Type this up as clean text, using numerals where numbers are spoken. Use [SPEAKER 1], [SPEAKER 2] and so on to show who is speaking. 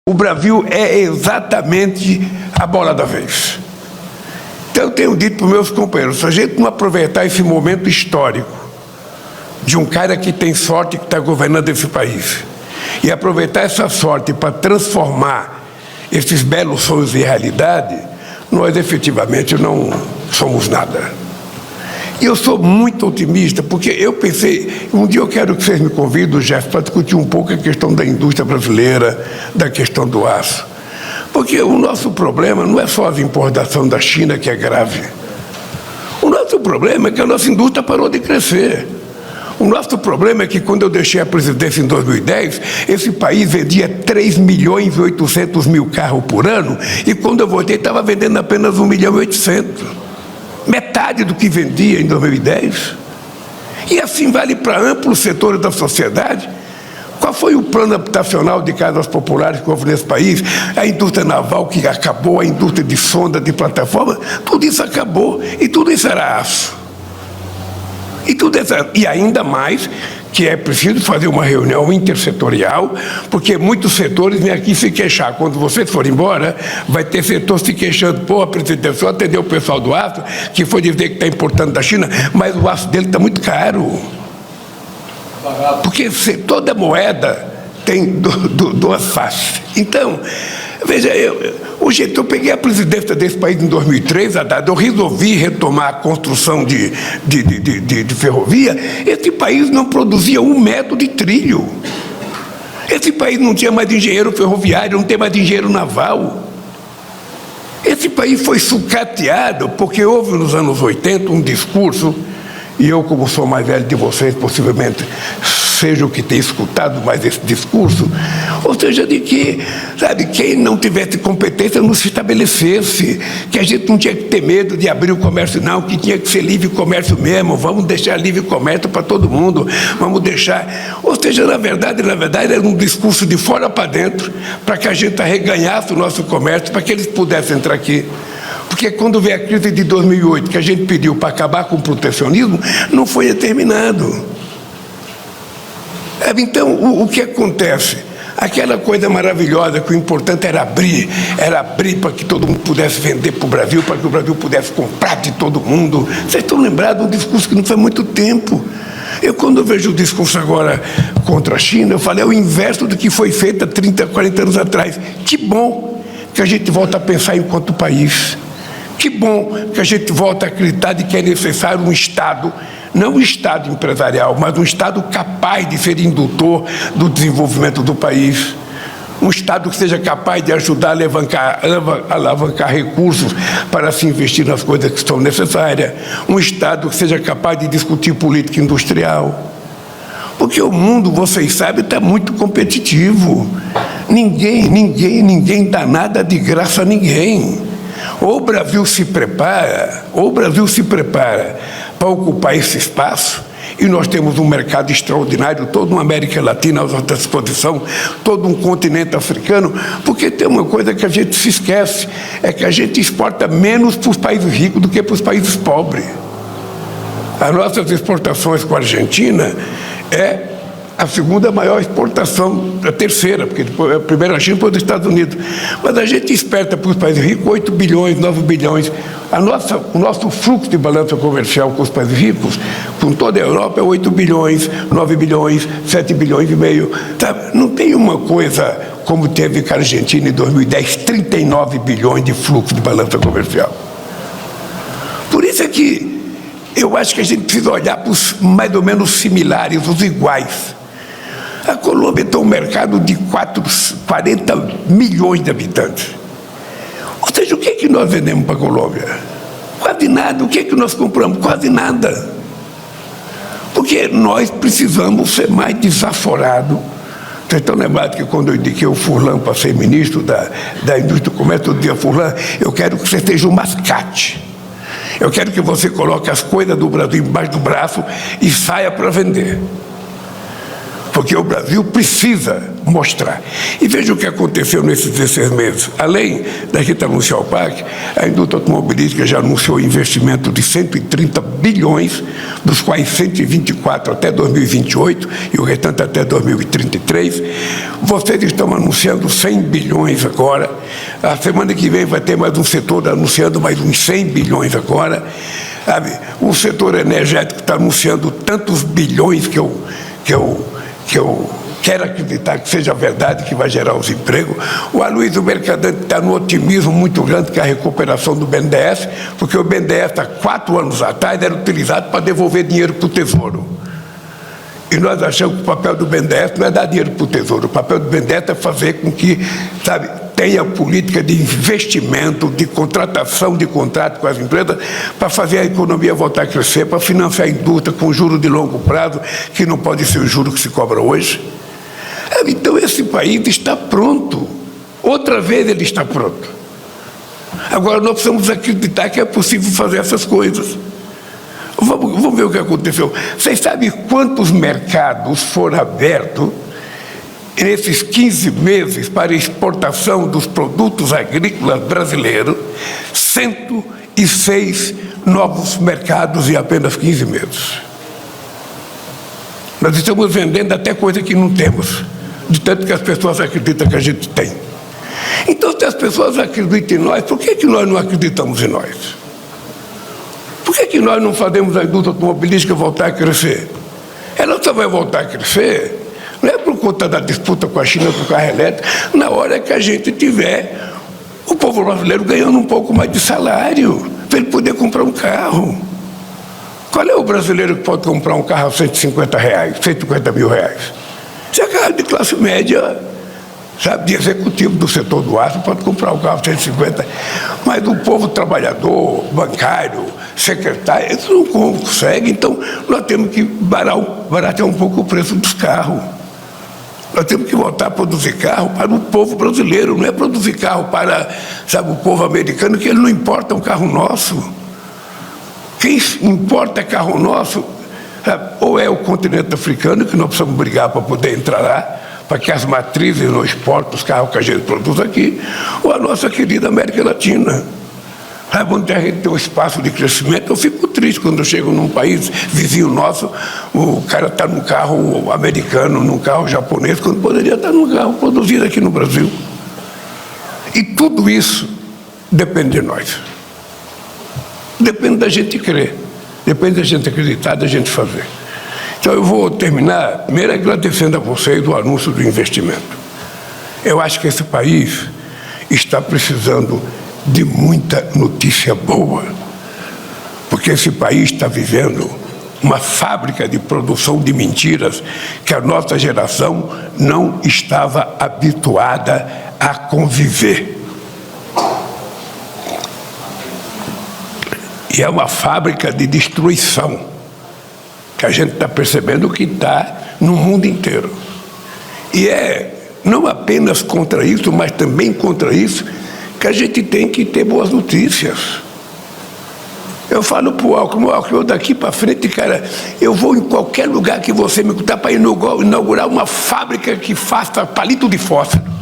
[SPEAKER 1] O Brasil é exatamente a bola da vez. Então eu tenho dito para os meus companheiros, se a gente não aproveitar esse momento histórico de um cara que tem sorte que está governando esse país e aproveitar essa sorte para transformar esses belos sonhos em realidade, nós efetivamente não somos nada. E eu sou muito otimista, porque eu pensei, um dia eu quero que vocês me convidem, Jeff, para discutir um pouco a questão da indústria brasileira, da questão do aço. Porque o nosso problema não é só a importação da China, que é grave. O nosso problema é que a nossa indústria parou de crescer. O nosso problema é que, quando eu deixei a presidência em 2010, esse país vendia 3.800.000 carros por ano, e quando eu voltei, estava vendendo apenas 1.800.000. Metade do que vendia em 2010. E assim vale para amplos setores da sociedade. Qual foi o plano habitacional de casas populares que houve nesse país? A indústria naval que acabou, a indústria de sonda, de plataforma, tudo isso acabou. E tudo isso era aço. E ainda mais que é preciso fazer uma reunião intersetorial, porque muitos setores vêm aqui se queixar. Quando vocês forem embora, vai ter setor se queixando. Pô, presidente, só atendeu o pessoal do aço, que foi dizer que está importando da China, mas o aço dele está muito caro. Porque toda moeda tem duas faces. Então, veja, eu peguei a presidência desse país em 2003, eu resolvi retomar a construção de ferrovia. Esse país não produzia 1 metro de trilho. Esse país não tinha mais engenheiro ferroviário, não tem mais engenheiro naval. Esse país foi sucateado porque houve nos anos 80 um discurso, e eu, como sou mais velho de vocês, possivelmente seja o que tenha escutado mais esse discurso, ou seja, de que, sabe, quem não tivesse competência não se estabelecesse, que a gente não tinha que ter medo de abrir o comércio não, que tinha que ser livre comércio mesmo, vamos deixar livre comércio para todo mundo, vamos deixar... Ou seja, na verdade era um discurso de fora para dentro, para que a gente arreganhasse o nosso comércio, para que eles pudessem entrar aqui. Porque quando veio a crise de 2008, que a gente pediu para acabar com o protecionismo, não foi determinado. Então, o que acontece? Aquela coisa maravilhosa, que o importante era abrir para que todo mundo pudesse vender para o Brasil, para que o Brasil pudesse comprar de todo mundo. Vocês estão lembrados de um discurso que não faz muito tempo. Quando eu vejo o discurso agora contra a China, eu falei, é o inverso do que foi feito há 30, 40 anos atrás. Que bom que a gente volta a pensar enquanto país. Que bom que a gente volta a acreditar de que é necessário um Estado, não um Estado empresarial, mas um Estado capaz de ser indutor do desenvolvimento do país. Um Estado que seja capaz de ajudar a alavancar recursos para se investir nas coisas que são necessárias. Um Estado que seja capaz de discutir política industrial. Porque o mundo, vocês sabem, está muito competitivo. Ninguém dá nada de graça a ninguém. Ou o Brasil se prepara para ocupar esse espaço, e nós temos um mercado extraordinário, toda uma América Latina à nossa disposição, todo um continente africano, porque tem uma coisa que a gente se esquece, é que a gente exporta menos para os países ricos do que para os países pobres. As nossas exportações com a Argentina é a segunda maior exportação, a terceira, porque a primeira a China foi dos Estados Unidos. Mas a gente exporta para os países ricos 8 bilhões, 9 bilhões. O nosso fluxo de balança comercial com os países ricos, com toda a Europa, é 8 bilhões, 9 bilhões, 7 bilhões e meio. Sabe? Não tem uma coisa como teve com a Argentina em 2010, 39 bilhões de fluxo de balança comercial. Por isso é que eu acho que a gente precisa olhar para os mais ou menos similares, os iguais. A Colômbia tem um mercado de 40 milhões de habitantes. Ou seja, o que é que nós vendemos para a Colômbia? Quase nada. O que é que nós compramos? Quase nada. Porque nós precisamos ser mais desaforados. Vocês estão lembrados que quando eu indiquei o Furlan para ser ministro da indústria do comércio, eu dizia, Furlan, eu quero que você seja um mascate. Eu quero que você coloque as coisas do Brasil embaixo do braço e saia para vender. porque o Brasil precisa mostrar. E veja o que aconteceu nesses 16 meses. Além da gente anunciar o PAC, a indústria automobilística já anunciou investimento de 130 bilhões, dos quais 124 até 2028 e o restante até 2033. Vocês estão anunciando 100 bilhões agora. A semana que vem vai ter mais um setor anunciando mais uns 100 bilhões agora. Sabe? O setor energético está anunciando tantos bilhões que eu quero acreditar que seja verdade, que vai gerar os empregos. O Aloysio Mercadante está no otimismo muito grande que é a recuperação do BNDES, porque o BNDES, há 4 anos atrás, era utilizado para devolver dinheiro para o Tesouro. E nós achamos que o papel do BNDES não é dar dinheiro para o Tesouro. O papel do BNDES é fazer com que, sabe, tenha política de investimento, de contratação de contrato com as empresas, para fazer a economia voltar a crescer, para financiar a indústria com juros de longo prazo, que não pode ser o juro que se cobra hoje. Então esse país está pronto. Outra vez ele está pronto. Agora nós precisamos acreditar que é possível fazer essas coisas. Vamos ver o que aconteceu. Vocês sabem quantos mercados foram abertos nesses 15 meses para exportação dos produtos agrícolas brasileiros? 106 novos mercados em apenas 15 meses. Nós estamos vendendo até coisa que não temos, de tanto que as pessoas acreditam que a gente tem. Então, se as pessoas acreditam em nós, por que nós não acreditamos em nós? Por que nós não fazemos a indústria automobilística voltar a crescer? Ela só vai voltar a crescer, não é por conta da disputa com a China do carro elétrico, na hora que a gente tiver o povo brasileiro ganhando um pouco mais de salário, para ele poder comprar um carro. Qual é o brasileiro que pode comprar um carro a 150 reais, 150 mil reais? Se é carro de classe média, sabe, de executivo do setor do aço, pode comprar um carro a 150, mas o povo trabalhador, bancário, secretário, eles não conseguem. Então nós temos que baratear um pouco o preço dos carros. Nós temos que voltar a produzir carro para o povo brasileiro, não é produzir carro para, sabe, o povo americano, que ele não importa um carro nosso. Quem importa é carro nosso, sabe, ou é o continente africano, que nós precisamos brigar para poder entrar lá, para que as matrizes não exportem os carros que a gente produz aqui, ou a nossa querida América Latina. Onde a gente tem um espaço de crescimento. Eu fico triste quando eu chego num país vizinho nosso, o cara está num carro americano, num carro japonês, quando poderia estar num carro produzido aqui no Brasil. E tudo isso depende de nós. Depende da gente crer, depende da gente acreditar, da gente fazer. Então eu vou terminar, primeiro agradecendo a vocês o anúncio do investimento. Eu acho que esse país está precisando de muita notícia boa, porque esse país está vivendo uma fábrica de produção de mentiras que a nossa geração não estava habituada a conviver. E é uma fábrica de destruição, que a gente está percebendo que está no mundo inteiro. E é não apenas contra isso, mas também contra isso, que a gente tem que ter boas notícias. Eu falo para o Alckmin, eu daqui para frente, cara, eu vou em qualquer lugar que você me contar para inaugurar uma fábrica que faça palito de fósforo.